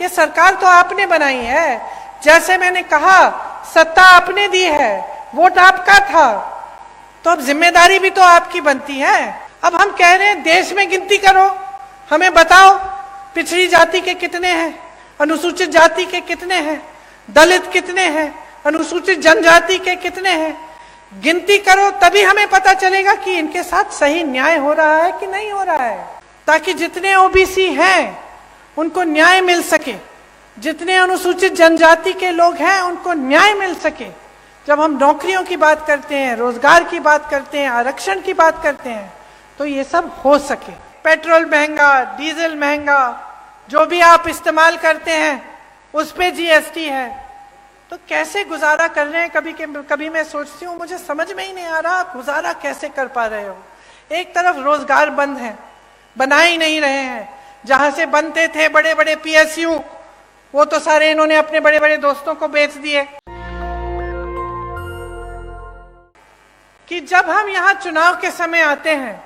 ये सरकार तो आपने बनाई है। जैसे मैंने कहा, सत्ता आपने दी है, वोट आपका था, तो अब जिम्मेदारी भी तो आपकी बनती है। अब हम कह रहे हैं देश में गिनती करो, हमें बताओ पिछड़ी जाति के कितने हैं, अनुसूचित जाति के कितने हैं, दलित कितने हैं, अनुसूचित जनजाति के कितने हैं। गिनती करो तभी हमें पता चलेगा कि इनके साथ सही न्याय हो रहा है कि नहीं हो रहा है, ताकि जितने ओबीसी हैं उनको न्याय मिल सके, जितने अनुसूचित जनजाति के लोग हैं उनको न्याय मिल सके। जब हम नौकरियों की बात करते हैं, रोजगार की बात करते हैं, आरक्षण की बात करते हैं, तो ये सब हो सके। पेट्रोल महंगा, डीजल महंगा, जो भी आप इस्तेमाल करते हैं उस पे जीएसटी है, तो कैसे गुजारा कर रहे हैं? कभी मैं सोचती हूँ, मुझे समझ में ही नहीं आ रहा आप गुजारा कैसे कर पा रहे हो। एक तरफ रोजगार बंद है, बना ही नहीं रहे हैं। जहां से बनते थे बड़े बड़े पीएसयू, वो तो सारे इन्होंने अपने बड़े बड़े दोस्तों को बेच दिए। कि जब हम यहाँ चुनाव के समय आते हैं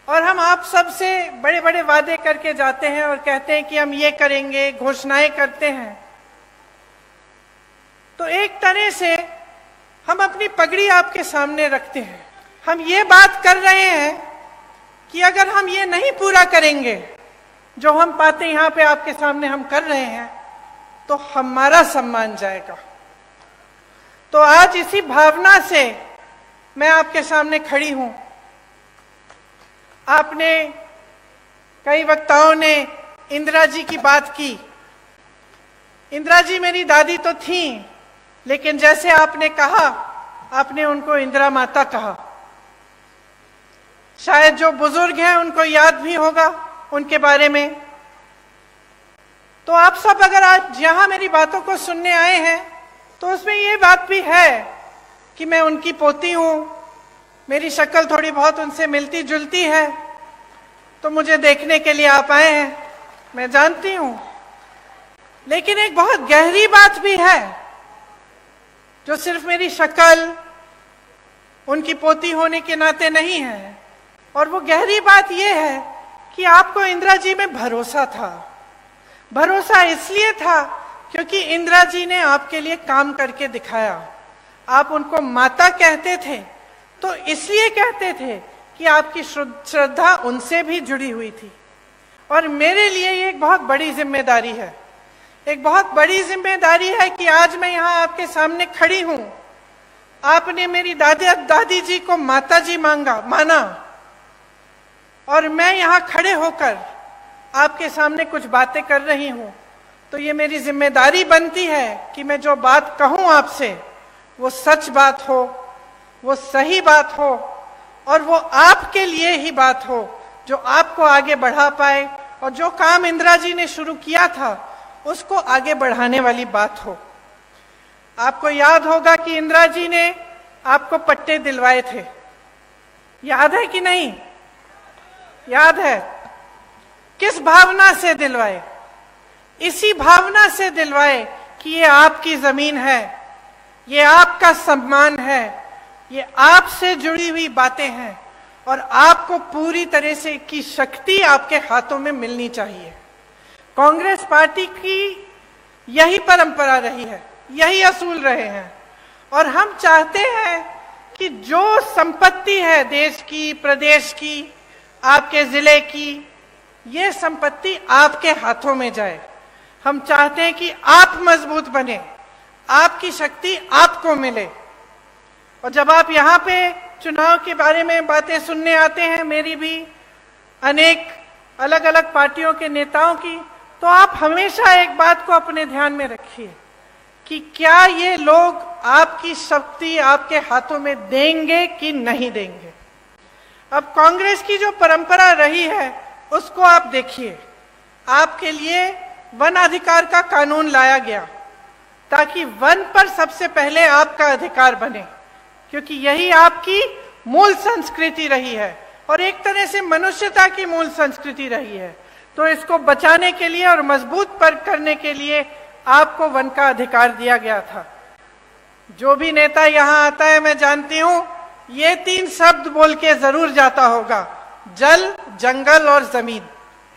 और हम आप सबसे बड़े बड़े वादे करके जाते हैं और कहते हैं कि हम ये करेंगे, घोषणाएं करते हैं, तो एक तरह से हम अपनी पगड़ी आपके सामने रखते हैं। हम ये बात कर रहे हैं कि अगर हम ये नहीं पूरा करेंगे जो हम बातें यहाँ पे आपके सामने हम कर रहे हैं, तो हमारा सम्मान जाएगा। तो आज इसी भावना से मैं आपके सामने खड़ी हूं। आपने, कई वक्ताओं ने इंदिरा जी की बात की। इंदिरा जी मेरी दादी तो थी, लेकिन जैसे आपने कहा, आपने उनको इंदिरा माता कहा। शायद जो बुजुर्ग हैं उनको याद भी होगा उनके बारे में। तो आप सब अगर आज यहां मेरी बातों को सुनने आए हैं, तो उसमें ये बात भी है कि मैं उनकी पोती हूं, मेरी शक्ल थोड़ी बहुत उनसे मिलती जुलती है, तो मुझे देखने के लिए आप आए हैं, मैं जानती हूं। लेकिन एक बहुत गहरी बात भी है, जो सिर्फ मेरी शक्ल उनकी पोती होने के नाते नहीं है। और वो गहरी बात यह है कि आपको इंदिरा जी में भरोसा था। भरोसा इसलिए था क्योंकि इंदिरा जी ने आपके लिए काम करके दिखाया। आप उनको माता कहते थे, तो इसलिए कहते थे कि आपकी श्रद्धा उनसे भी जुड़ी हुई थी। और मेरे लिए ये एक बहुत बड़ी जिम्मेदारी है, एक बहुत बड़ी जिम्मेदारी है कि आज मैं यहाँ आपके सामने खड़ी हूँ। आपने मेरी दादी जी को माता जी माना, और मैं यहाँ खड़े होकर आपके सामने कुछ बातें कर रही हूँ। तो ये मेरी जिम्मेदारी बनती है कि मैं जो बात कहूँ आपसे, वो सच बात हो, वो सही बात हो, और वो आपके लिए ही बात हो, जो आपको आगे बढ़ा पाए, और जो काम इंदिरा जी ने शुरू किया था उसको आगे बढ़ाने वाली बात हो। आपको याद होगा कि इंदिरा जी ने आपको पट्टे दिलवाए थे, याद है कि नहीं? याद है। किस भावना से दिलवाए? इसी भावना से दिलवाए कि ये आपकी जमीन है, ये आपका सम्मान है, ये आपसे जुड़ी हुई बातें हैं, और आपको पूरी तरह से की शक्ति आपके हाथों में मिलनी चाहिए। कांग्रेस पार्टी की यही परंपरा रही है, यही असूल रहे हैं। और हम चाहते हैं कि जो संपत्ति है देश की, प्रदेश की, आपके जिले की, ये संपत्ति आपके हाथों में जाए। हम चाहते हैं कि आप मजबूत बने, आपकी शक्ति आपको मिले। और जब आप यहाँ पे चुनाव के बारे में बातें सुनने आते हैं, मेरी भी, अनेक अलग अलग पार्टियों के नेताओं की, तो आप हमेशा एक बात को अपने ध्यान में रखिए कि क्या ये लोग आपकी शक्ति आपके हाथों में देंगे कि नहीं देंगे। अब कांग्रेस की जो परंपरा रही है उसको आप देखिए। आपके लिए वन अधिकार का कानून लाया गया ताकि वन पर सबसे पहले आपका अधिकार बने, क्योंकि यही आपकी मूल संस्कृति रही है और एक तरह से मनुष्यता की मूल संस्कृति रही है। तो इसको बचाने के लिए और मजबूत पर करने के लिए आपको वन का अधिकार दिया गया था। जो भी नेता यहाँ आता है, मैं जानती हूँ ये 3 शब्द बोल के जरूर जाता होगा, जल, जंगल और जमीन,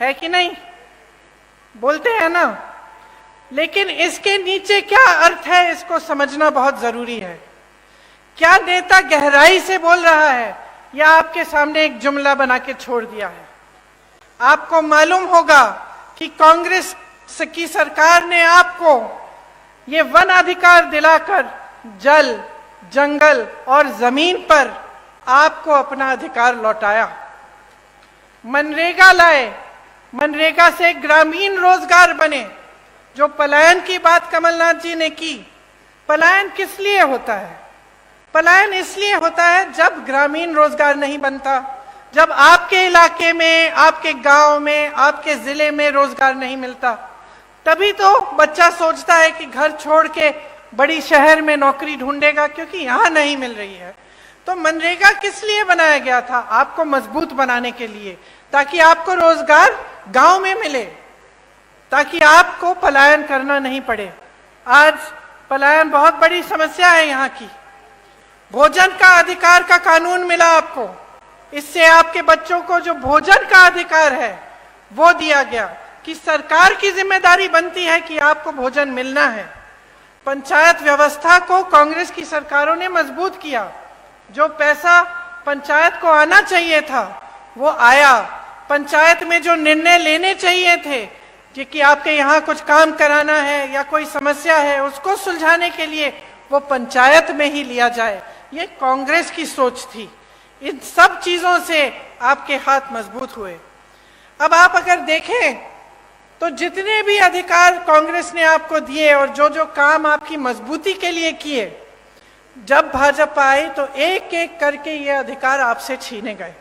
है कि नहीं? बोलते हैं ना, लेकिन इसके नीचे क्या अर्थ है इसको समझना बहुत जरूरी है। क्या नेता गहराई से बोल रहा है या आपके सामने एक जुमला बना के छोड़ दिया है? आपको मालूम होगा कि कांग्रेस की सरकार ने आपको ये वन अधिकार दिलाकर जल, जंगल और जमीन पर आपको अपना अधिकार लौटाया। मनरेगा लाए, मनरेगा से ग्रामीण रोजगार बने। जो पलायन की बात कमलनाथ जी ने की, पलायन किस लिए होता है? पलायन इसलिए होता है जब ग्रामीण रोजगार नहीं बनता, जब आपके इलाके में, आपके गांव में, आपके जिले में रोजगार नहीं मिलता, तभी तो बच्चा सोचता है कि घर छोड़ के बड़ी शहर में नौकरी ढूंढेगा, क्योंकि यहां नहीं मिल रही है। तो मनरेगा किस लिए बनाया गया था? आपको मजबूत बनाने के लिए, ताकि आपको रोजगार गांव में मिले, ताकि आपको पलायन करना नहीं पड़े। आज पलायन बहुत बड़ी समस्या है यहाँ की। भोजन का अधिकार का कानून मिला आपको, इससे आपके बच्चों को जो भोजन का अधिकार है वो दिया गया कि सरकार की जिम्मेदारी बनती है कि आपको भोजन मिलना है। पंचायत व्यवस्था को कांग्रेस की सरकारों ने मजबूत किया। जो पैसा पंचायत को आना चाहिए था वो आया। पंचायत में जो निर्णय लेने चाहिए थे कि आपके यहाँ कुछ काम कराना है या कोई समस्या है उसको सुलझाने के लिए, वो पंचायत में ही लिया जाए, ये कांग्रेस की सोच थी। इन सब चीजों से आपके हाथ मजबूत हुए। अब आप अगर देखें तो जितने भी अधिकार कांग्रेस ने आपको दिए और जो जो काम आपकी मजबूती के लिए किए, जब भाजपा आई तो एक एक करके ये अधिकार आपसे छीने गए।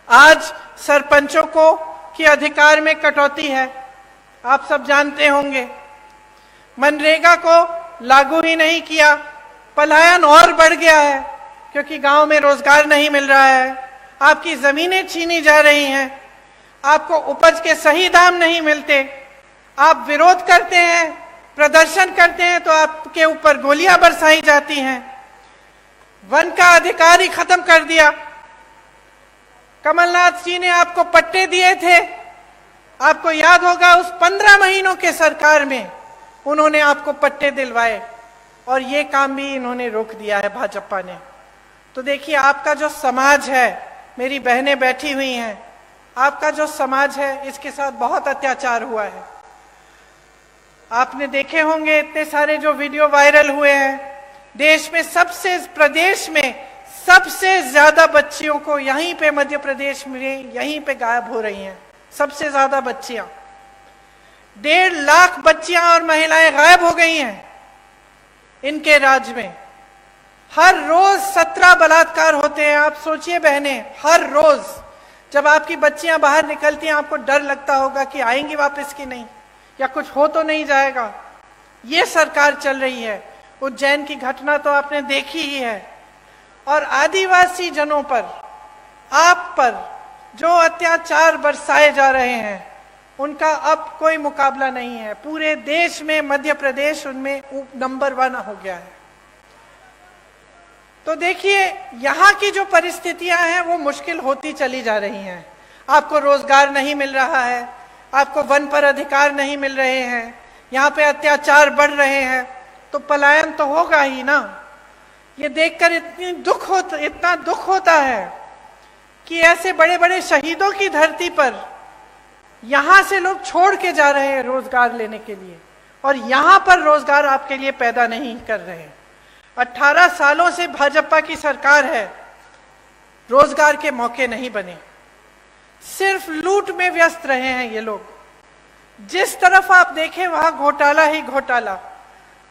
आज सरपंचों को के अधिकार में कटौती है, आप सब जानते होंगे। मनरेगा को लागू ही नहीं किया, पलायन और बढ़ गया है क्योंकि गांव में रोजगार नहीं मिल रहा है। आपकी जमीनें छीनी जा रही हैं, आपको उपज के सही दाम नहीं मिलते, आप विरोध करते हैं, प्रदर्शन करते हैं तो आपके ऊपर गोलियां बरसाई जाती हैं। वन का अधिकार ही खत्म कर दिया। कमलनाथ जी ने आपको पट्टे दिए थे, आपको याद होगा उस 15 महीनों के सरकार में उन्होंने आपको पट्टे दिलवाए और ये काम भी इन्होंने रोक दिया है भाजपा ने। तो देखिए आपका जो समाज है, मेरी बहनें बैठी हुई हैं, आपका जो समाज है इसके साथ बहुत अत्याचार हुआ है। आपने देखे होंगे इतने सारे जो वीडियो वायरल हुए हैं। देश में प्रदेश में सबसे ज्यादा बच्चियों को यहीं पे मध्य प्रदेश में यहीं पे गायब हो रही हैं, सबसे ज्यादा बच्चियां। 1.5 लाख बच्चियां और महिलाएं गायब हो गई हैं इनके राज्य में। हर रोज 17 बलात्कार होते हैं। आप सोचिए बहनें, हर रोज जब आपकी बच्चियां बाहर निकलती हैं आपको डर लगता होगा कि आएंगी वापस कि नहीं, या कुछ हो तो नहीं जाएगा। ये सरकार चल रही है। उज्जैन की घटना तो आपने देखी ही है। और आदिवासी जनों पर, आप पर जो अत्याचार बरसाए जा रहे हैं उनका अब कोई मुकाबला नहीं है। पूरे देश में मध्य प्रदेश उनमें नंबर 1 हो गया है। तो देखिए यहाँ की जो परिस्थितियां हैं वो मुश्किल होती चली जा रही हैं। आपको रोजगार नहीं मिल रहा है, आपको वन पर अधिकार नहीं मिल रहे हैं, यहाँ पे अत्याचार बढ़ रहे हैं, तो पलायन तो होगा ही ना। ये देखकर इतना दुख होता है कि ऐसे बड़े बड़े शहीदों की धरती पर यहां से लोग छोड़ के जा रहे हैं रोजगार लेने के लिए, और यहां पर रोजगार आपके लिए पैदा नहीं कर रहे हैं। 18 सालों से भाजपा की सरकार है, रोजगार के मौके नहीं बने, सिर्फ लूट में व्यस्त रहे हैं ये लोग। जिस तरफ आप देखें वहां घोटाला ही घोटाला।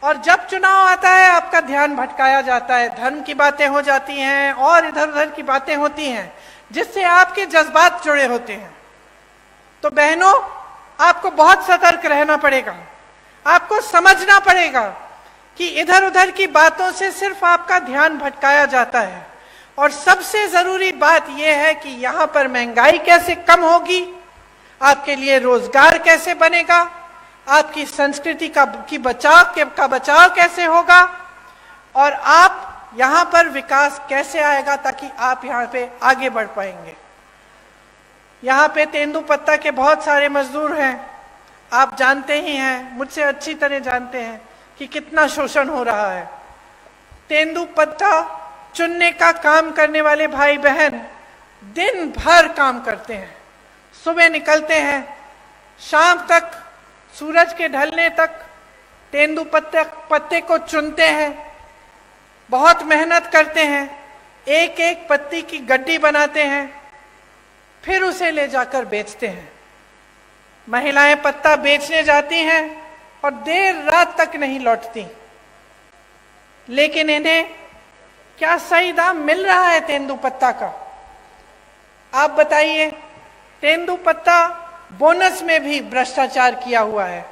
और जब चुनाव आता है आपका ध्यान भटकाया जाता है, धर्म की बातें हो जाती हैं और इधर उधर की बातें होती हैं जिससे आपके जज्बात जुड़े होते हैं। तो बहनों, आपको बहुत सतर्क रहना पड़ेगा। आपको समझना पड़ेगा कि इधर उधर की बातों से सिर्फ आपका ध्यान भटकाया जाता है। और सबसे जरूरी बात यह है कि यहाँ पर महंगाई कैसे कम होगी, आपके लिए रोजगार कैसे बनेगा, आपकी संस्कृति का बचाव कैसे होगा, और आप यहाँ पर विकास कैसे आएगा ताकि आप यहाँ पे आगे बढ़ पाएंगे। यहाँ पे तेंदुपत्ता के बहुत सारे मजदूर हैं, आप जानते ही हैं, मुझसे अच्छी तरह जानते हैं कि कितना शोषण हो रहा है। तेंदुपत्ता चुनने का काम करने वाले भाई बहन दिन भर काम करते हैं, सुबह निकलते हैं, शाम तक, सूरज के ढलने तक तेंदुपत्ते को चुनते हैं, बहुत मेहनत करते हैं, एक एक पत्ती की गड्डी बनाते हैं, फिर उसे ले जाकर बेचते हैं। महिलाएं पत्ता बेचने जाती हैं और देर रात तक नहीं लौटती, लेकिन इन्हें क्या सही दाम मिल रहा है तेंदुपत्ता का? आप बताइए। तेंदुपत्ता बोनस में भी भ्रष्टाचार किया हुआ है,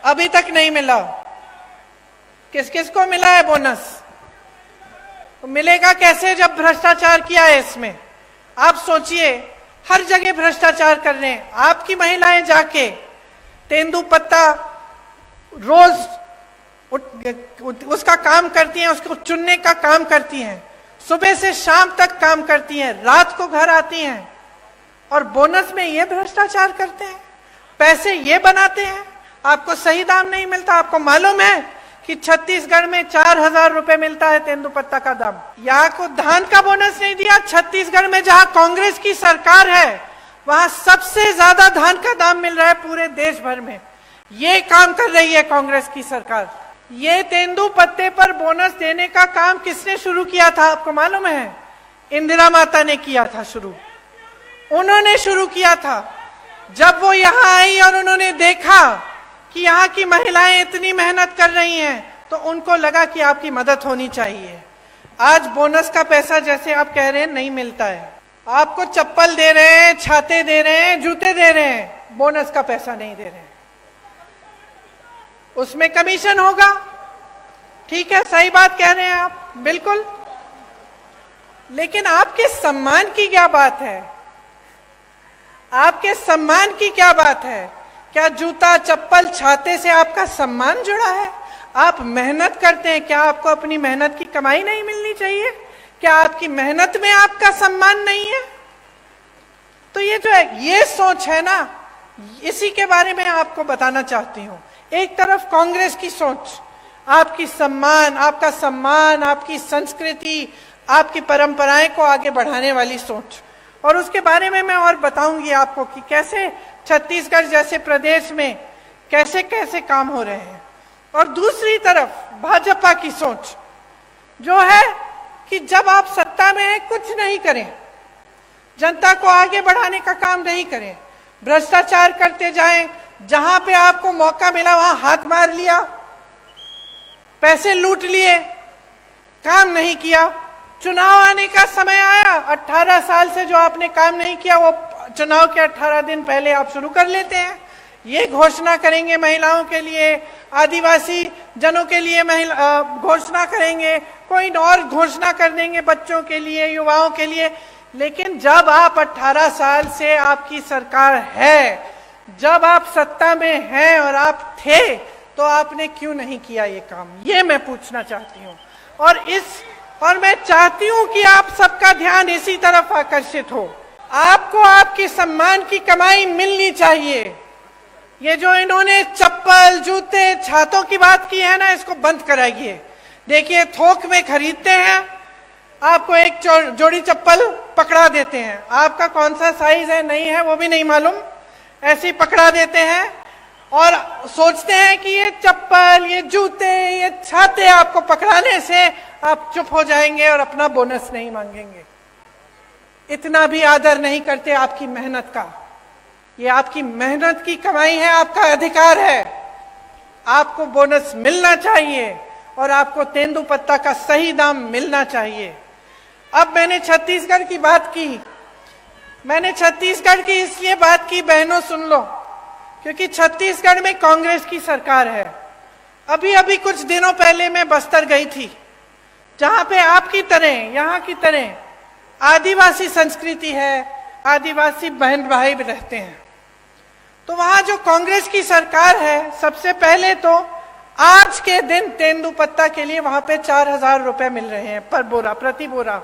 अभी तक नहीं मिला। किस किस को मिला है बोनस? तो मिलेगा कैसे जब भ्रष्टाचार किया है इसमें? आप सोचिए, हर जगह भ्रष्टाचार कर रहे हैं। आपकी महिलाएं जाके तेंदुपत्ता रोज उसका काम करती हैं, उसको चुनने का काम करती हैं, सुबह से शाम तक काम करती हैं, रात को घर आती हैं और बोनस में ये भ्रष्टाचार करते हैं, पैसे ये बनाते हैं। आपको सही दाम नहीं मिलता। आपको मालूम है कि छत्तीसगढ़ में 4,000 रुपए मिलता है तेंदुपत्ता का दाम। यहाँ को धान का बोनस नहीं दिया। छत्तीसगढ़ में जहाँ कांग्रेस की सरकार है वहां सबसे ज्यादा धान का दाम मिल रहा है पूरे देश भर में। ये काम कर रही है कांग्रेस की सरकार। ये तेंदुपत्ते पर बोनस देने का काम किसने शुरू किया था आपको मालूम है? इंदिरा माता ने किया था शुरू। उन्होंने शुरू किया था। जब वो यहाँ आई और उन्होंने देखा कि यहाँ की महिलाएं इतनी मेहनत कर रही हैं, तो उनको लगा कि आपकी मदद होनी चाहिए। आज बोनस का पैसा जैसे आप कह रहे हैं नहीं मिलता है। आपको चप्पल दे रहे हैं, छाते दे रहे हैं, जूते दे रहे हैं, बोनस का पैसा नहीं दे रहे हैं। उसमें कमीशन होगा। ठीक है, सही बात कह रहे हैं आप, बिल्कुल। लेकिन आपके सम्मान की क्या बात है? आपके सम्मान की क्या बात है? क्या जूता, चप्पल, छाते से आपका सम्मान जुड़ा है? आप मेहनत करते हैं, क्या आपको अपनी मेहनत की कमाई नहीं मिलनी चाहिए? क्या आपकी मेहनत में आपका सम्मान नहीं है? तो ये जो है, ये सोच है ना, इसी के बारे में आपको बताना चाहती हूं। एक तरफ कांग्रेस की सोच, आपकी सम्मान, आपका सम्मान, आपकी संस्कृति, आपकी परंपराएं को आगे बढ़ाने वाली सोच, और उसके बारे में मैं और बताऊंगी आपको कि कैसे छत्तीसगढ़ जैसे प्रदेश में कैसे कैसे काम हो रहे हैं। और दूसरी तरफ भाजपा की सोच जो है कि जब आप सत्ता में हैं कुछ नहीं करें, जनता को आगे बढ़ाने का काम नहीं करें, भ्रष्टाचार करते जाएं, जहां पे आपको मौका मिला वहां हाथ मार लिया, पैसे लूट लिए, काम नहीं किया। चुनाव आने का समय आया, 18 साल से जो आपने काम नहीं किया वो चुनाव के 18 दिन पहले आप शुरू कर लेते हैं। ये घोषणा करेंगे महिलाओं के लिए, आदिवासी जनों के लिए घोषणा करेंगे, कोई और घोषणा कर देंगे बच्चों के लिए, युवाओं के लिए। लेकिन जब आप 18 साल से आपकी सरकार है, जब आप सत्ता में हैं और आप थे, तो आपने क्यों नहीं किया ये काम? ये मैं पूछना चाहती हूँ। और मैं चाहती हूँ कि आप सबका ध्यान इसी तरफ आकर्षित हो। आपको आपके सम्मान की कमाई मिलनी चाहिए। ये जो इन्होंने चप्पल, जूते, छातों की बात की है ना, इसको बंद कराइए। देखिए, थोक में खरीदते हैं, आपको एक जोड़ी चप्पल पकड़ा देते हैं, आपका कौन सा साइज है नहीं है वो भी नहीं मालूम, ऐसे ही पकड़ा देते हैं और सोचते हैं कि ये चप्पल, ये जूते, ये छाते आपको पकड़ाने से आप चुप हो जाएंगे और अपना बोनस नहीं मांगेंगे। इतना भी आदर नहीं करते आपकी मेहनत का। ये आपकी मेहनत की कमाई है, आपका अधिकार है। आपको बोनस मिलना चाहिए और आपको तेंदुपत्ता का सही दाम मिलना चाहिए। अब मैंने छत्तीसगढ़ की बात की। मैंने छत्तीसगढ़ की इसलिए बात की, बहनों सुन लो, क्योंकि छत्तीसगढ़ में कांग्रेस की सरकार है। अभी अभी कुछ दिनों पहले मैं बस्तर गई थी, जहां पे आपकी तरह, यहाँ की तरह आदिवासी संस्कृति है, आदिवासी बहन भाई रहते हैं। तो वहां जो कांग्रेस की सरकार है, सबसे पहले तो आज के दिन तेंदुपत्ता के लिए वहां पे 4,000 रुपए मिल रहे हैं पर बोरा, प्रति बोरा।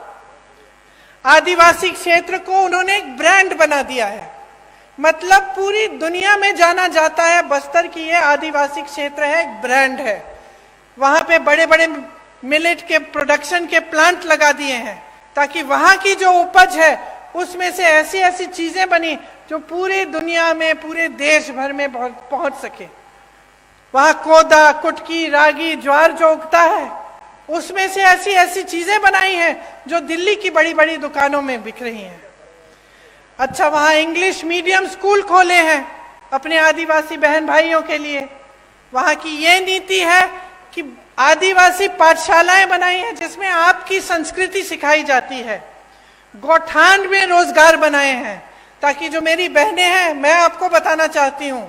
आदिवासी क्षेत्र को उन्होंने एक ब्रांड बना दिया है। मतलब पूरी दुनिया में जाना जाता है बस्तर की ये आदिवासी क्षेत्र है, एक ब्रांड है। वहां पे बड़े बड़े मिलेट के प्रोडक्शन के प्लांट लगा दिए हैं ताकि वहां की जो उपज है उसमें से ऐसी ऐसी चीजें बनी जो पूरी दुनिया में, पूरे देश भर में पहुंच सके। वहां कोदा, कुटकी, रागी, ज्वार जो उगता है उसमें से ऐसी ऐसी चीजें बनाई हैं जो दिल्ली की बड़ी बड़ी दुकानों में बिक रही हैं। अच्छा, वहां इंग्लिश मीडियम स्कूल खोले हैं अपने आदिवासी बहन भाइयों के लिए। वहां की ये नीति है कि आदिवासी पाठशालाएं बनाई हैं जिसमें आपकी संस्कृति सिखाई जाती है। गौठान में रोजगार बनाए हैं ताकि जो मेरी बहनें हैं, मैं आपको बताना चाहती हूं,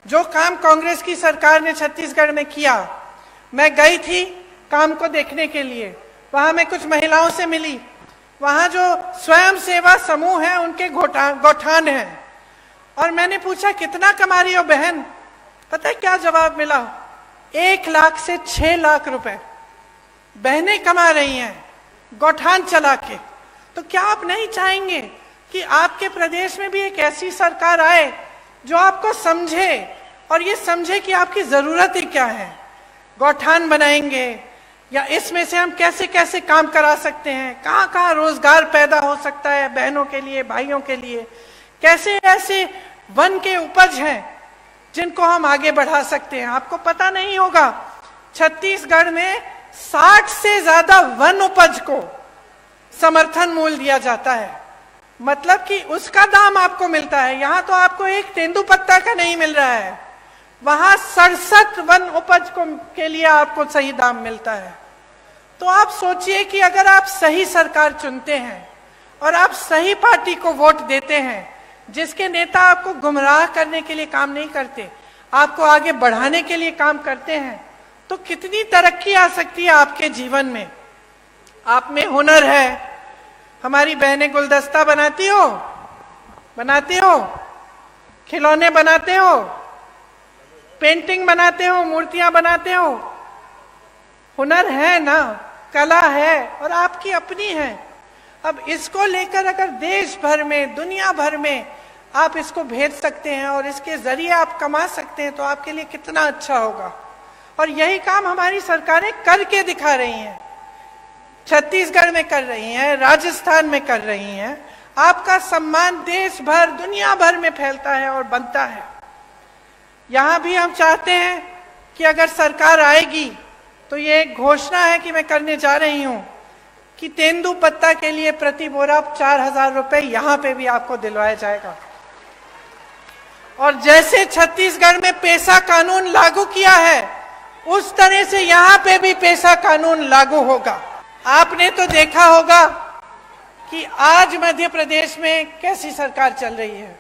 जो काम कांग्रेस की सरकार ने छत्तीसगढ़ में किया, मैं गई थी काम को देखने के लिए। वहां मैं कुछ महिलाओं से मिली। वहां जो स्वयं सेवा समूह है उनके गौठान है, और मैंने पूछा कितना कमा रही हो बहन? पता है क्या जवाब मिला? 1 लाख से 6 लाख रुपए बहनें कमा रही हैं गौठान चला के। तो क्या आप नहीं चाहेंगे कि आपके प्रदेश में भी एक ऐसी सरकार आए जो आपको समझे और ये समझे कि आपकी जरूरतें क्या है? गौठान बनाएंगे या इसमें से हम कैसे कैसे काम करा सकते हैं, कहाँ कहाँ रोजगार पैदा हो सकता है बहनों के लिए, भाइयों के लिए, कैसे ऐसे वन के उपज हैं जिनको हम आगे बढ़ा सकते हैं। आपको पता नहीं होगा, छत्तीसगढ़ में 60 से ज्यादा वन उपज को समर्थन मूल्य दिया जाता है, मतलब कि उसका दाम आपको मिलता है। यहां तो आपको एक तेंदुपत्ता का नहीं मिल रहा है, वहां 67 वन उपज के लिए आपको सही दाम मिलता है। तो आप सोचिए कि अगर आप सही सरकार चुनते हैं और आप सही पार्टी को वोट देते हैं, जिसके नेता आपको गुमराह करने के लिए काम नहीं करते, आपको आगे बढ़ाने के लिए काम करते हैं, तो कितनी तरक्की आ सकती है आपके जीवन में। आप में हुनर है। हमारी बहनें गुलदस्ता बनाती हो, खिलौने बनाते हो, पेंटिंग बनाते हो, मूर्तियां बनाते हो। हुनर है ना, कला है और आपकी अपनी है। अब इसको लेकर अगर देश भर में, दुनिया भर में आप इसको भेज सकते हैं और इसके जरिए आप कमा सकते हैं तो आपके लिए कितना अच्छा होगा। और यही काम हमारी सरकारें करके दिखा रही हैं। छत्तीसगढ़ में कर रही हैं, राजस्थान में कर रही हैं। आपका सम्मान देश भर, दुनिया भर में फैलता है और बनता है। यहां भी हम चाहते हैं कि अगर सरकार आएगी तो ये एक घोषणा है कि मैं करने जा रही हूं कि तेंदुपत्ता के लिए प्रति बोरा 4,000 रुपए यहां पे भी आपको दिलवाया जाएगा। और जैसे छत्तीसगढ़ में पेशा कानून लागू किया है, उस तरह से यहां पे भी पेशा कानून लागू होगा। आपने तो देखा होगा कि आज मध्य प्रदेश में कैसी सरकार चल रही है।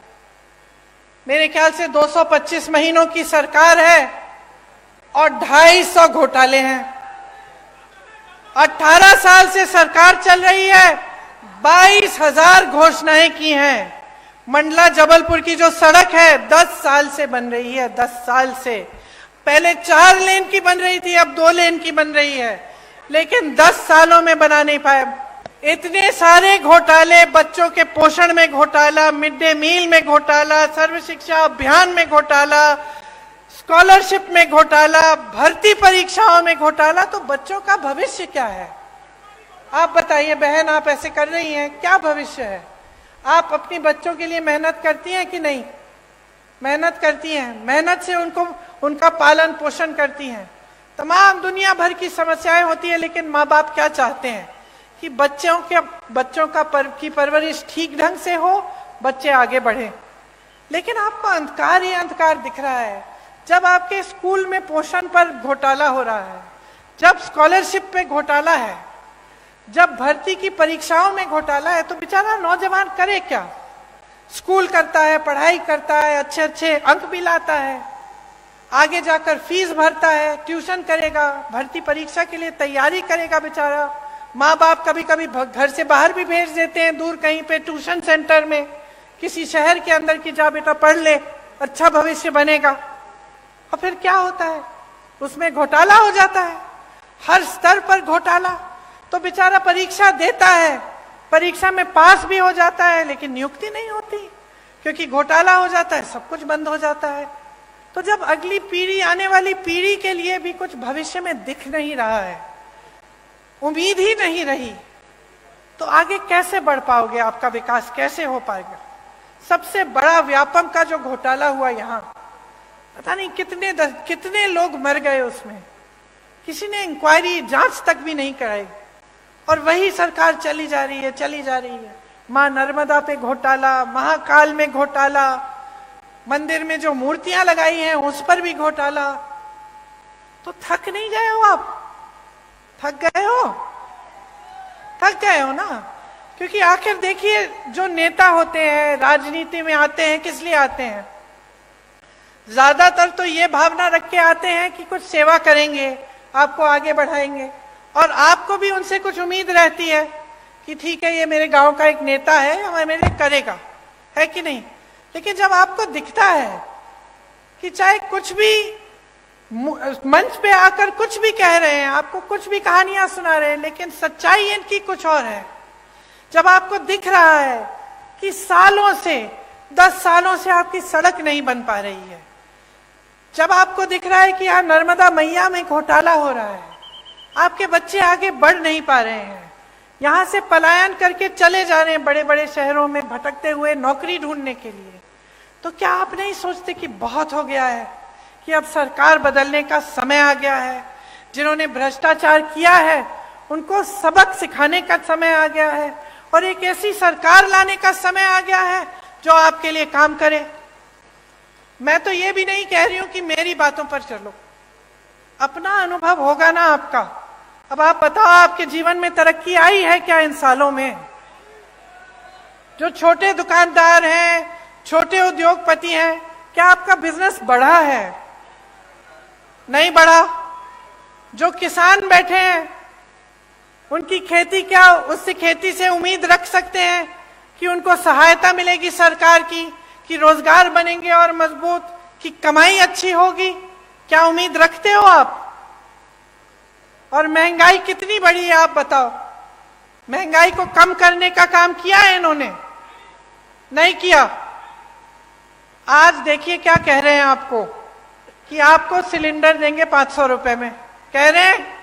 मेरे ख्याल से 225 महीनों की सरकार है और 250 घोटाले हैं। 18 साल से सरकार चल रही है, 22,000 घोषणाएं की हैं। मंडला जबलपुर की जो सड़क है 10 साल से बन रही है, 10 साल से। पहले 4 लेन की बन रही थी, अब 2 लेन की बन रही है, लेकिन 10 सालों में बना नहीं पाए। इतने सारे घोटाले, बच्चों के पोषण में घोटाला, मिड डे मील में घोटाला, सर्व शिक्षा अभियान में घोटाला, स्कॉलरशिप में घोटाला, भर्ती परीक्षाओं में घोटाला। तो बच्चों का भविष्य क्या है? आप बताइए बहन, आप ऐसे कर रही हैं, क्या भविष्य है? आप अपनी बच्चों के लिए मेहनत करती हैं कि नहीं? मेहनत करती हैं, मेहनत से उनका पालन पोषण करती हैं। तमाम दुनिया भर की समस्याएं होती है, लेकिन माँ बाप क्या चाहते हैं कि बच्चों की परवरिश ठीक ढंग से हो, बच्चे आगे बढ़े। लेकिन आपको अंधकार ही अंधकार दिख रहा है। जब आपके स्कूल में पोषण पर घोटाला हो रहा है, जब स्कॉलरशिप पे घोटाला है, जब भर्ती की परीक्षाओं में घोटाला है, तो बेचारा नौजवान करे क्या? स्कूल करता है, पढ़ाई करता है, अच्छे अच्छे अंक भी लाता है, आगे जाकर फीस भरता है, ट्यूशन करेगा, भर्ती परीक्षा के लिए तैयारी करेगा बेचारा। माँ बाप कभी कभी घर से बाहर भी भेज देते हैं, दूर कहीं पे ट्यूशन सेंटर में, किसी शहर के अंदर की, जा बेटा पढ़ ले, अच्छा भविष्य बनेगा। और फिर क्या होता है? उसमें घोटाला हो जाता है, हर स्तर पर घोटाला। तो बेचारा परीक्षा देता है, परीक्षा में पास भी हो जाता है, लेकिन नियुक्ति नहीं होती, क्योंकि घोटाला हो जाता है, सब कुछ बंद हो जाता है। तो जब अगली पीढ़ी, आने वाली पीढ़ी के लिए भी कुछ भविष्य में दिख नहीं रहा है, उम्मीद ही नहीं रही, तो आगे कैसे बढ़ पाओगे? आपका विकास कैसे हो पाएगा? सबसे बड़ा व्यापम का जो घोटाला हुआ यहाँ, पता नहीं कितने लोग मर गए उसमें, किसी ने इंक्वायरी, जांच तक भी नहीं कराई, और वही सरकार चली जा रही है। मां नर्मदा पे घोटाला, महाकाल में घोटाला, मंदिर में जो मूर्तियां लगाई हैं उस पर भी घोटाला। तो थक नहीं गए हो आप? थक गए हो ना? क्योंकि आखिर देखिए, जो नेता होते हैं, राजनीति में आते हैं, किस लिए आते हैं? ज्यादातर तो ये भावना रख के आते हैं कि कुछ सेवा करेंगे, आपको आगे बढ़ाएंगे, और आपको भी उनसे कुछ उम्मीद रहती है कि ठीक है, ये मेरे गांव का एक नेता है, हमें मेरे करेगा, है कि नहीं? लेकिन जब आपको दिखता है कि चाहे कुछ भी मंच पे आकर कुछ भी कह रहे हैं, आपको कुछ भी कहानियां सुना रहे हैं, लेकिन सच्चाई इनकी कुछ और है। जब आपको दिख रहा है कि सालों से, 10 सालों से आपकी सड़क नहीं बन पा रही है, जब आपको दिख रहा है कि यहाँ नर्मदा मैया में घोटाला हो रहा है, आपके बच्चे आगे बढ़ नहीं पा रहे हैं, यहाँ से पलायन करके चले जा रहे हैं बड़े बड़े शहरों में भटकते हुए नौकरी ढूंढने के लिए, तो क्या आप नहीं सोचते कि बहुत हो गया है, कि अब सरकार बदलने का समय आ गया है? जिन्होंने भ्रष्टाचार किया है उनको सबक सिखाने का समय आ गया है, और एक ऐसी सरकार लाने का समय आ गया है जो आपके लिए काम करे। मैं तो ये भी नहीं कह रही हूं कि मेरी बातों पर चलो, अपना अनुभव होगा ना आपका। अब आप बताओ, आपके जीवन में तरक्की आई है क्या इन सालों में? जो छोटे दुकानदार हैं, छोटे उद्योगपति हैं, क्या आपका बिजनेस बढ़ा है? नहीं बढ़ा। जो किसान बैठे हैं, उनकी खेती, क्या उससे खेती से उम्मीद रख सकते हैं कि उनको सहायता मिलेगी सरकार की, कि रोजगार बनेंगे और मजबूत, कि कमाई अच्छी होगी? क्या उम्मीद रखते हो आप? और महंगाई कितनी बढ़ी है, आप बताओ। महंगाई को कम करने का काम किया है इन्होंने? नहीं किया। आज देखिए क्या कह रहे हैं आपको, कि आपको सिलेंडर देंगे 500 रुपए में, कह रहे हैं।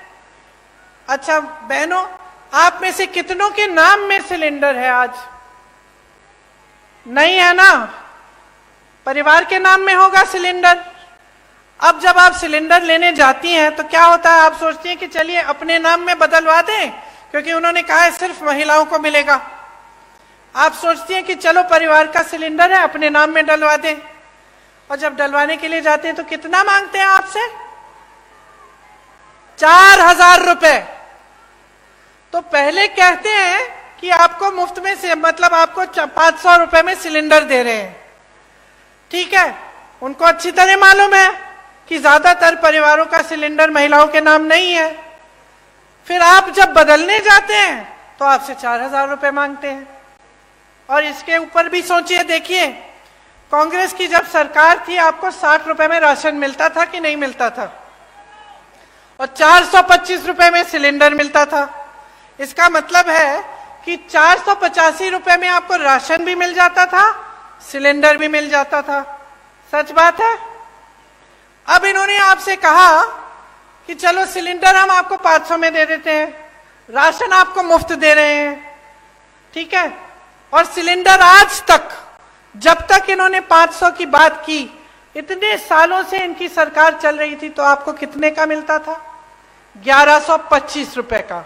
अच्छा बहनों, आप में से कितनों के नाम में सिलेंडर है आज? नहीं है ना? परिवार के नाम में होगा सिलेंडर। अब जब आप सिलेंडर लेने जाती हैं तो क्या होता है? आप सोचती हैं कि चलिए अपने नाम में बदलवा दें, क्योंकि उन्होंने कहा है सिर्फ महिलाओं को मिलेगा। आप सोचती हैं कि चलो परिवार का सिलेंडर है, अपने नाम में डलवा दें। और जब डलवाने के लिए जाते हैं तो कितना मांगते हैं आपसे? 4000 रुपए। तो पहले कहते हैं कि आपको मुफ्त में से, मतलब आपको 500 रुपए में सिलेंडर दे रहे हैं। ठीक है, उनको अच्छी तरह मालूम है कि ज्यादातर परिवारों का सिलेंडर महिलाओं के नाम नहीं है। फिर आप जब बदलने जाते हैं तो आपसे 4000 रुपए मांगते हैं। और इसके ऊपर भी सोचिए, देखिए कांग्रेस की जब सरकार थी, आपको 60 रुपए में राशन मिलता था कि नहीं मिलता था? और 425 रुपए में सिलेंडर मिलता था। इसका मतलब है कि 485 रुपए में आपको राशन भी मिल जाता था, सिलेंडर भी मिल जाता था। सच बात है। अब इन्होंने आपसे कहा कि चलो सिलेंडर हम आपको 500 में दे देते हैं, राशन आपको मुफ्त दे रहे हैं। ठीक है, और सिलेंडर आज तक, जब तक इन्होंने 500 की बात की, इतने सालों से इनकी सरकार चल रही थी, तो आपको कितने का मिलता था? 1125 रुपए का।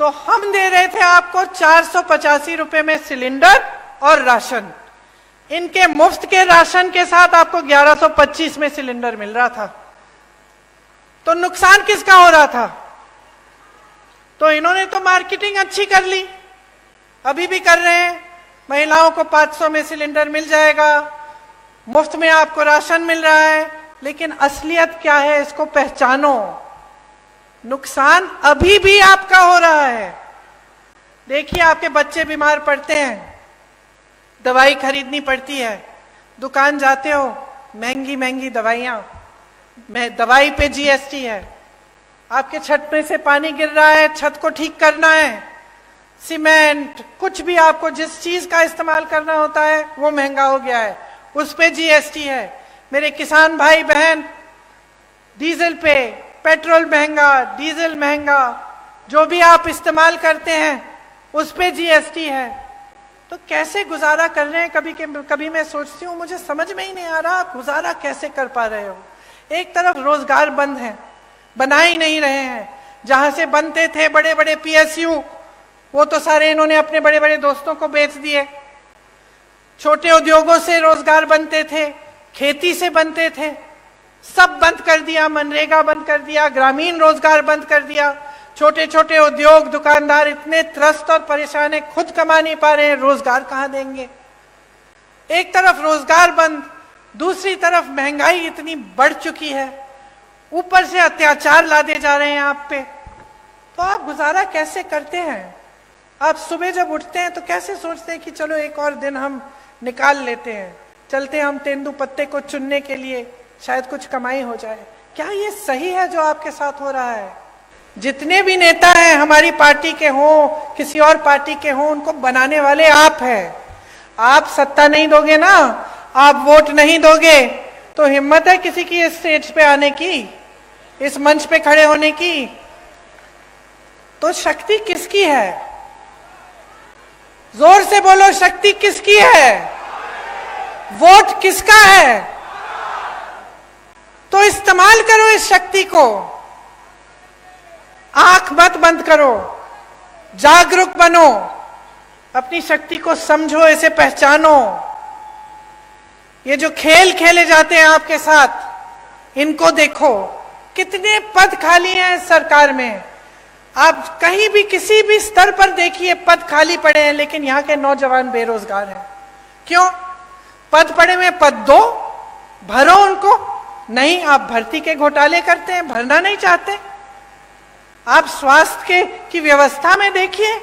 तो हम दे रहे थे आपको 485 रुपए में सिलेंडर और राशन। इनके मुफ्त के राशन के साथ आपको 1125 में सिलेंडर मिल रहा था। तो नुकसान किसका हो रहा था? तो इन्होंने तो मार्केटिंग अच्छी कर ली, अभी भी कर रहे हैं। महिलाओं को 500 में सिलेंडर मिल जाएगा, मुफ्त में आपको राशन मिल रहा है। लेकिन असलियत क्या है, इसको पहचानो। नुकसान अभी भी आपका हो रहा है। देखिए, आपके बच्चे बीमार पड़ते हैं, दवाई खरीदनी पड़ती है, दुकान जाते हो, महंगी महंगी दवाइयां, दवाई पे जीएसटी है। आपके छत में से पानी गिर रहा है, छत को ठीक करना है, सीमेंट, कुछ भी आपको जिस चीज का इस्तेमाल करना होता है वो महंगा हो गया है, उस पे जीएसटी है। मेरे किसान भाई बहन, डीजल पे, पेट्रोल महंगा, डीजल महंगा, जो भी आप इस्तेमाल करते हैं उस पे जीएसटी है। तो कैसे गुजारा कर रहे हैं? कभी मैं सोचती हूँ, मुझे समझ में ही नहीं आ रहा गुजारा कैसे कर पा रहे हो। एक तरफ रोजगार बंद है, बना ही नहीं रहे हैं। जहां से बनते थे बड़े बड़े पीएसयू, वो तो सारे इन्होंने अपने बड़े बड़े दोस्तों को बेच दिए। छोटे उद्योगों से रोजगार बनते थे, खेती से बनते थे, सब बंद कर दिया। मनरेगा बंद कर दिया, ग्रामीण रोजगार बंद कर दिया। छोटे छोटे उद्योग, दुकानदार इतने त्रस्त और परेशान है, खुद कमा नहीं पा रहे हैं, रोजगार कहां देंगे? एक तरफ रोजगार बंद, दूसरी तरफ महंगाई इतनी बढ़ चुकी है, ऊपर से अत्याचार लादे जा रहे हैं आप पे। तो आप गुजारा कैसे करते हैं? आप सुबह जब उठते हैं तो कैसे सोचते हैं कि चलो एक और दिन हम निकाल लेते हैं, चलते हम तेंदू पत्ते को चुनने के लिए, शायद कुछ कमाई हो जाए। क्या ये सही है जो आपके साथ हो रहा है? जितने भी नेता हैं, हमारी पार्टी के हों, किसी और पार्टी के हों, उनको बनाने वाले आप हैं। आप सत्ता नहीं दोगे ना, आप वोट नहीं दोगे, तो हिम्मत है किसी की इस स्टेज पे आने की, इस मंच पे खड़े होने की? तो शक्ति किसकी है? जोर से बोलो, शक्ति किसकी है? वोट किसका है? तो इस्तेमाल करो इस शक्ति को, आंख मत बंद करो, जागरूक बनो, अपनी शक्ति को समझो, इसे पहचानो। ये जो खेल खेले जाते हैं आपके साथ, इनको देखो, कितने पद खाली हैं सरकार में। आप कहीं भी किसी भी स्तर पर देखिए, पद खाली पड़े हैं, लेकिन यहाँ के नौजवान बेरोजगार हैं। क्यों? पद पड़े हुए, पद दो, भरो उनको। नहीं, आप भर्ती के घोटाले करते हैं, भरना नहीं चाहते। आप स्वास्थ्य की व्यवस्था में देखिए,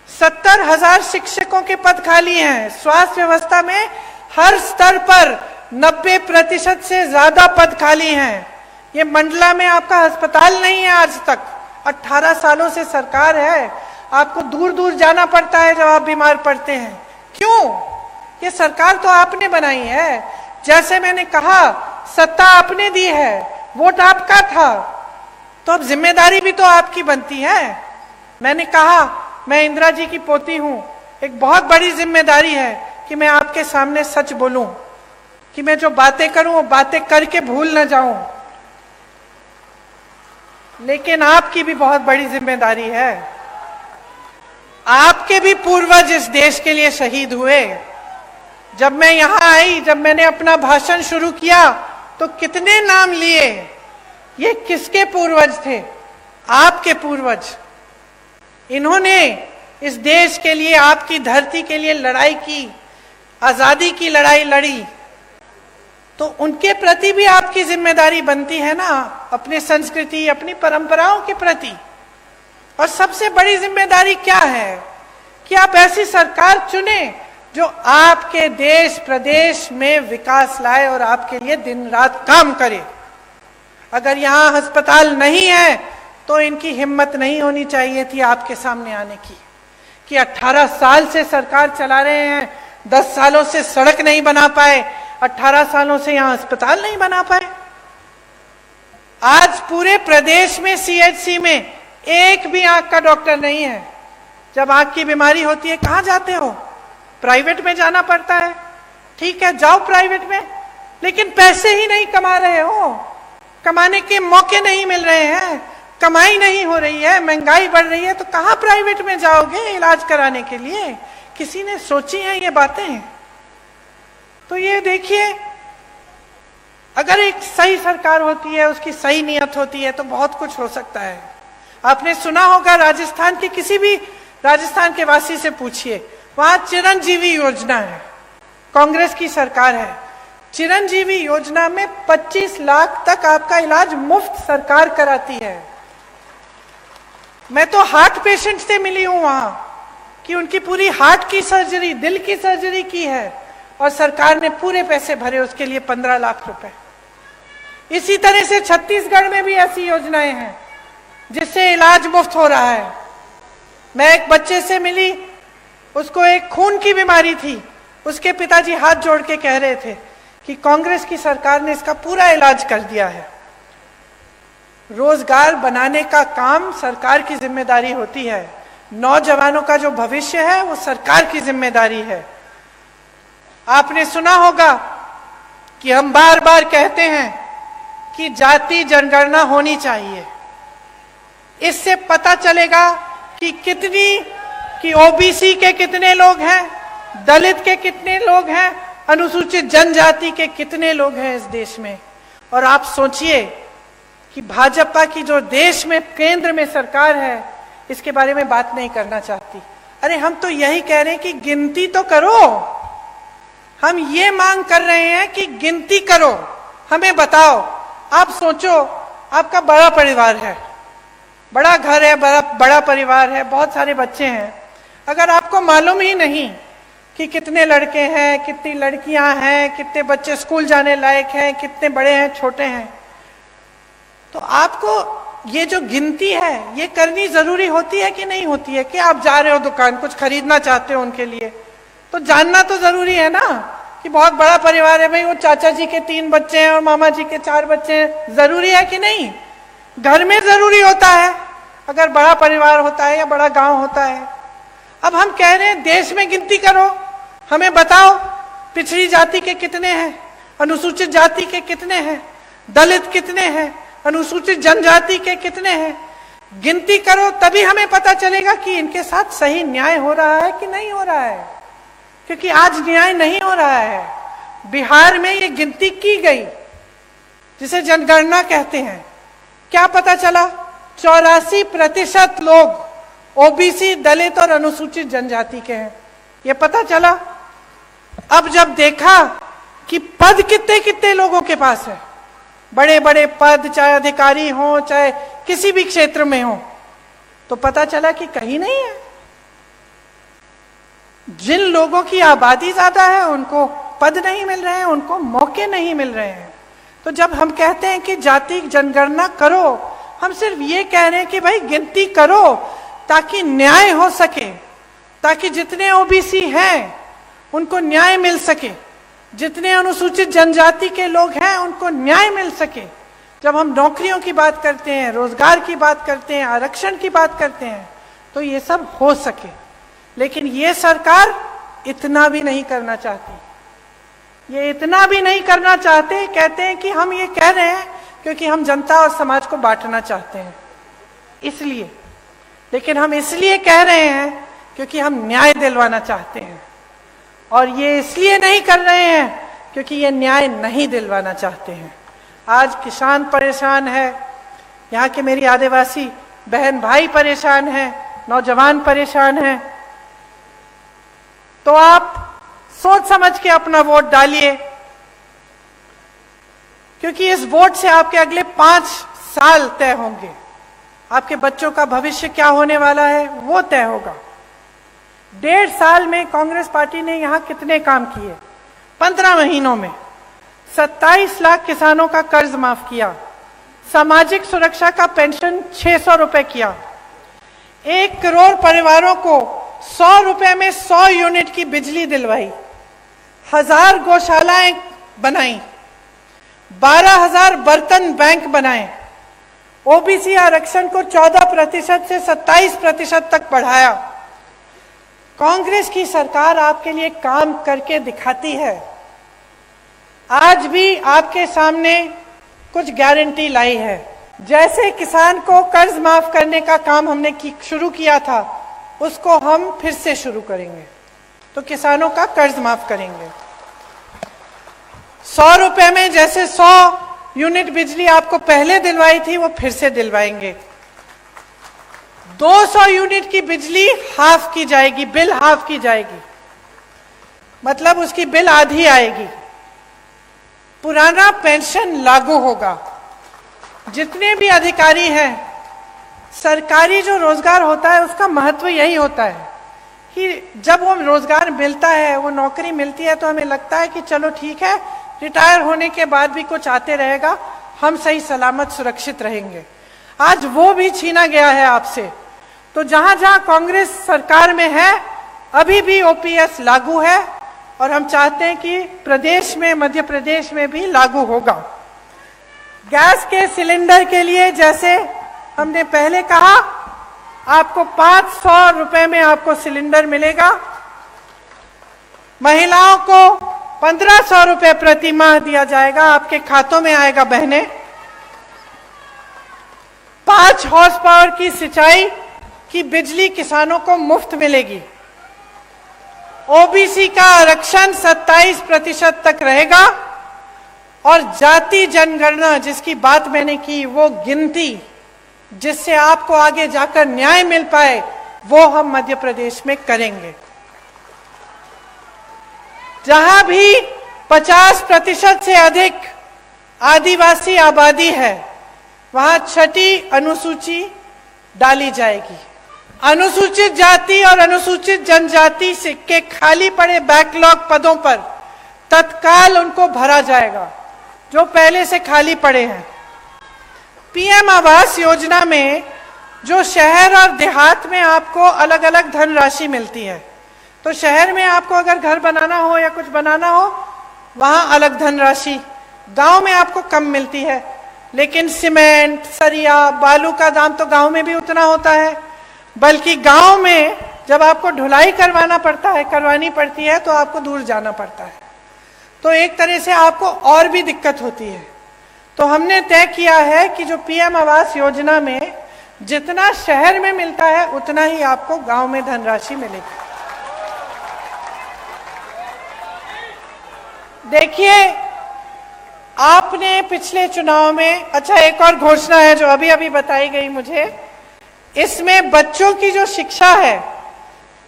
70,000 शिक्षकों के पद खाली हैं। स्वास्थ्य व्यवस्था में हर स्तर पर 90% से ज्यादा पद खाली हैं। ये मंडला में आपका अस्पताल नहीं है आज तक। 18 सालों से सरकार है, आपको दूर दूर जाना पड़ता है जब आप बीमार पड़ते हैं। क्यों? ये सरकार तो आपने बनाई है। जैसे मैंने कहा, सत्ता आपने दी है, वोट आपका था, तो अब जिम्मेदारी भी तो आपकी बनती है। मैंने कहा, मैं इंदिरा जी की पोती हूं, एक बहुत बड़ी जिम्मेदारी है कि मैं आपके सामने सच बोलूं, कि मैं जो बातें करूं वो बातें करके भूल न जाऊं। लेकिन आपकी भी बहुत बड़ी जिम्मेदारी है। आपके भी पूर्वज इस देश के लिए शहीद हुए। जब मैं यहां आई, जब मैंने अपना भाषण शुरू किया, तो कितने नाम लिए। ये किसके पूर्वज थे? आपके पूर्वज। इन्होंने इस देश के लिए, आपकी धरती के लिए लड़ाई की, आजादी की लड़ाई लड़ी। तो उनके प्रति भी आपकी जिम्मेदारी बनती है ना, अपने संस्कृति, अपनी परंपराओं के प्रति। और सबसे बड़ी जिम्मेदारी क्या है? कि आप ऐसी सरकार चुने जो आपके देश प्रदेश में विकास लाए और आपके लिए दिन रात काम करे। अगर यहाँ अस्पताल नहीं है तो इनकी हिम्मत नहीं होनी चाहिए थी आपके सामने आने की, कि 18 साल से सरकार चला रहे हैं, 10 सालों से सड़क नहीं बना पाए, 18 सालों से यहाँ अस्पताल नहीं बना पाए। आज पूरे प्रदेश में सीएचसी में एक भी आंख का डॉक्टर नहीं है। जब आंख की बीमारी होती है कहाँ जाते हो? प्राइवेट में जाना पड़ता है। ठीक है, जाओ प्राइवेट में, लेकिन पैसे ही नहीं कमा रहे हो, कमाने के मौके नहीं मिल रहे हैं, कमाई नहीं हो रही है, महंगाई बढ़ रही है, तो कहाँ प्राइवेट में जाओगे इलाज कराने के लिए? किसी ने सोची है ये बातें? तो ये देखिए, अगर एक सही सरकार होती है, उसकी सही नियत होती है, तो बहुत कुछ हो सकता है। आपने सुना होगा, राजस्थान के किसी भी राजस्थान के वासी से पूछिए, वहां चिरंजीवी योजना है, कांग्रेस की सरकार है। चिरंजीवी योजना में 25 लाख तक आपका इलाज मुफ्त सरकार कराती है। मैं तो हार्ट पेशेंट से मिली हूं वहां, कि उनकी पूरी हार्ट की सर्जरी, दिल की सर्जरी की है, और सरकार ने पूरे पैसे भरे उसके लिए, 15 लाख रुपए। इसी तरह से छत्तीसगढ़ में भी ऐसी योजनाएं हैं जिससे इलाज मुफ्त हो रहा है। मैं एक बच्चे से मिली, उसको एक खून की बीमारी थी, उसके पिताजी हाथ जोड़ के कह रहे थे कि कांग्रेस की सरकार ने इसका पूरा इलाज कर दिया है। रोजगार बनाने का काम सरकार की जिम्मेदारी होती है, नौजवानों का जो भविष्य है वो सरकार की जिम्मेदारी है। आपने सुना होगा कि हम बार बार कहते हैं कि जाति जनगणना होनी चाहिए। इससे पता चलेगा कि ओबीसी के कितने लोग हैं, दलित के कितने लोग हैं, अनुसूचित जनजाति के कितने लोग हैं इस देश में। और आप सोचिए कि भाजपा की जो देश में केंद्र में सरकार है, इसके बारे में बात नहीं करना चाहती। अरे हम तो यही कह रहे हैं कि गिनती तो करो। हम ये मांग कर रहे हैं कि गिनती करो, हमें बताओ। आप सोचो, आपका बड़ा परिवार है, बड़ा घर है, बड़ा परिवार है, बहुत सारे बच्चे हैं। अगर आपको मालूम ही नहीं कि कितने लड़के हैं, कितनी लड़कियां हैं, कितने बच्चे स्कूल जाने लायक हैं, कितने बड़े हैं, छोटे हैं, तो आपको ये जो गिनती है ये करनी जरूरी होती है कि नहीं होती है? कि आप जा रहे हो दुकान, कुछ खरीदना चाहते हो उनके लिए, तो जानना तो जरूरी है ना कि बहुत बड़ा परिवार है भाई, वो चाचा जी के 3 बच्चे हैं और मामा जी के 4 बच्चे हैं। जरूरी है कि नहीं? घर में जरूरी होता है अगर बड़ा परिवार होता है या बड़ा गांव होता है। अब हम कह रहे हैं देश में गिनती करो, हमें बताओ पिछड़ी जाति के कितने हैं, अनुसूचित जाति के कितने हैं, दलित कितने हैं, अनुसूचित जनजाति के कितने हैं। गिनती करो, तभी हमें पता चलेगा कि इनके साथ सही न्याय हो रहा है कि नहीं हो रहा है। क्योंकि आज न्याय नहीं हो रहा है। बिहार में ये गिनती की गई जिसे जनगणना कहते हैं, क्या पता चला? 84% लोग ओबीसी, दलित और अनुसूचित जनजाति के हैं, ये पता चला। अब जब देखा कि पद कितने कितने लोगों के पास है, बड़े बड़े पद, चाहे अधिकारी हो चाहे किसी भी क्षेत्र में हो, तो पता चला कि कहीं नहीं है। जिन लोगों की आबादी ज्यादा है उनको पद नहीं मिल रहे हैं, उनको मौके नहीं मिल रहे हैं। तो जब हम कहते हैं कि जाति जनगणना करो, हम सिर्फ ये कह रहे हैं कि भाई गिनती करो ताकि न्याय हो सके, ताकि जितने ओबीसी हैं उनको न्याय मिल सके, जितने अनुसूचित जनजाति के लोग हैं उनको न्याय मिल सके। जब हम नौकरियों की बात करते हैं, रोजगार की बात करते हैं, आरक्षण की बात करते हैं, तो ये सब हो सके। लेकिन ये सरकार इतना भी नहीं करना चाहती। ये इतना भी नहीं करना चाहते। कहते हैं कि हम ये कह रहे हैं क्योंकि हम जनता और समाज को बांटना चाहते हैं, इसलिए। लेकिन हम इसलिए कह रहे हैं क्योंकि हम न्याय दिलवाना चाहते हैं, और ये इसलिए नहीं कर रहे हैं क्योंकि ये न्याय नहीं दिलवाना चाहते हैं। आज किसान परेशान है, यहाँ के मेरी आदिवासी बहन भाई परेशान हैं, नौजवान परेशान हैं। तो आप सोच समझ के अपना वोट डालिए, क्योंकि इस वोट से आपके अगले 5 साल तय होंगे। आपके बच्चों का भविष्य क्या होने वाला है वो तय होगा। 1.5 साल में कांग्रेस पार्टी ने यहां कितने काम किए? 15 महीनों में 27 लाख किसानों का कर्ज माफ किया, सामाजिक सुरक्षा का पेंशन 600 रुपए किया, 1 करोड़ परिवारों को 100 रुपए में 100 यूनिट की बिजली दिलवाई, 1000 गौशालाएं बनाई, 12,000 बर्तन बैंक बनाए, ओबीसी आरक्षण को 14% से 27% तक बढ़ाया। कांग्रेस की सरकार आपके लिए काम करके दिखाती है। आज भी आपके सामने कुछ गारंटी लाई है। जैसे किसान को कर्ज माफ करने का काम हमने शुरू किया था, उसको हम फिर से शुरू करेंगे। तो किसानों का कर्ज माफ करेंगे। 100 रुपए में जैसे 100 यूनिट बिजली आपको पहले दिलवाई थी, वो फिर से दिलवाएंगे। 200 यूनिट की बिजली हाफ की जाएगी, बिल हाफ की जाएगी, मतलब उसकी बिल आधी आएगी। पुराना पेंशन लागू होगा। जितने भी अधिकारी हैं, सरकारी जो रोजगार होता है उसका महत्व यही होता है कि जब वो रोजगार मिलता है, वो नौकरी मिलती है, तो हमें लगता है कि चलो ठीक है, रिटायर होने के बाद भी कुछ आते रहेगा, हम सही सलामत सुरक्षित रहेंगे। आज वो भी छीना गया है आपसे। तो जहां जहां कांग्रेस सरकार में है अभी भी ओपीएस लागू है और हम चाहते हैं कि प्रदेश में, मध्य प्रदेश में भी लागू होगा। गैस के सिलेंडर के लिए जैसे हमने पहले कहा, आपको 500 रुपए में आपको सिलेंडर मिलेगा। महिलाओं को 1500 रुपए प्रति माह दिया जाएगा, आपके खातों में आएगा बहनें। 5 हॉर्स पावर की सिंचाई की बिजली किसानों को मुफ्त मिलेगी। ओबीसी का आरक्षण 27% तक रहेगा और जाति जनगणना जिसकी बात मैंने की, वो गिनती जिससे आपको आगे जाकर न्याय मिल पाए, वो हम मध्य प्रदेश में करेंगे। जहां भी 50% से अधिक आदिवासी आबादी है, वहां 6ठी अनुसूची डाली जाएगी। अनुसूचित जाति और अनुसूचित जनजाति के खाली पड़े बैकलॉग पदों पर तत्काल उनको भरा जाएगा, जो पहले से खाली पड़े हैं। पीएम आवास योजना में जो शहर और देहात में आपको अलग अलग धनराशि मिलती है, तो शहर में आपको अगर घर बनाना हो या कुछ बनाना हो, वहां अलग धनराशि, गांव में आपको कम मिलती है। लेकिन सीमेंट, सरिया, बालू का दाम तो गांव में भी उतना होता है, बल्कि गांव में जब आपको ढुलाई करवानी पड़ती है तो आपको दूर जाना पड़ता है, तो एक तरह से आपको और भी दिक्कत होती है। तो हमने तय किया है कि जो पीएम आवास योजना में जितना शहर में मिलता है उतना ही आपको गांव में धनराशि मिलेगी। देखिए, आपने पिछले चुनाव में, अच्छा एक और घोषणा है जो अभी अभी बताई गई मुझे, इसमें बच्चों की जो शिक्षा है,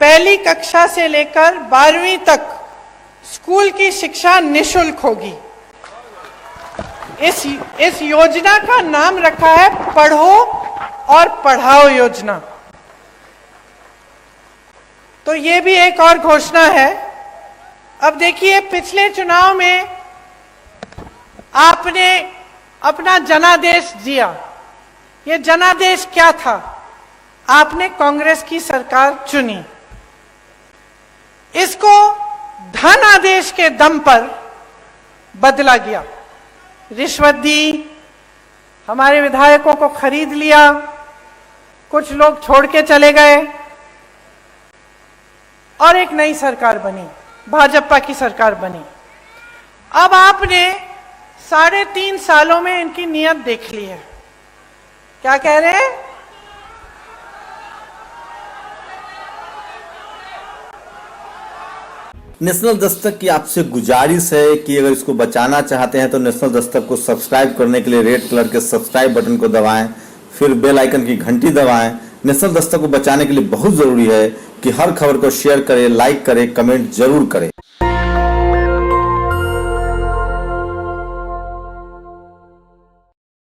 पहली कक्षा से लेकर 12वीं तक स्कूल की शिक्षा निशुल्क होगी। इस योजना का नाम रखा है पढ़ो और पढ़ाओ योजना। तो ये भी एक और घोषणा है। अब देखिए, पिछले चुनाव में आपने अपना जनादेश दिया। ये जनादेश क्या था? आपने कांग्रेस की सरकार चुनी, इसको धन आदेश के दम पर बदला गया। रिश्वत दी, हमारे विधायकों को खरीद लिया, कुछ लोग छोड़ के चले गए और एक नई सरकार बनी, भाजपा की सरकार बनी। अब आपने 3.5 सालों में इनकी नीयत देख ली है। क्या कह रहे हैं? नेशनल दस्तक की आपसे गुजारिश है कि अगर इसको बचाना चाहते हैं तो नेशनल दस्तक को सब्सक्राइब करने के लिए रेड कलर के सब्सक्राइब बटन को दबाएं, फिर बेल आइकन की घंटी दबाएं। नेशनल दस्तक को बचाने के लिए बहुत जरूरी है कि हर खबर को शेयर करें, लाइक करें, कमेंट जरूर करें।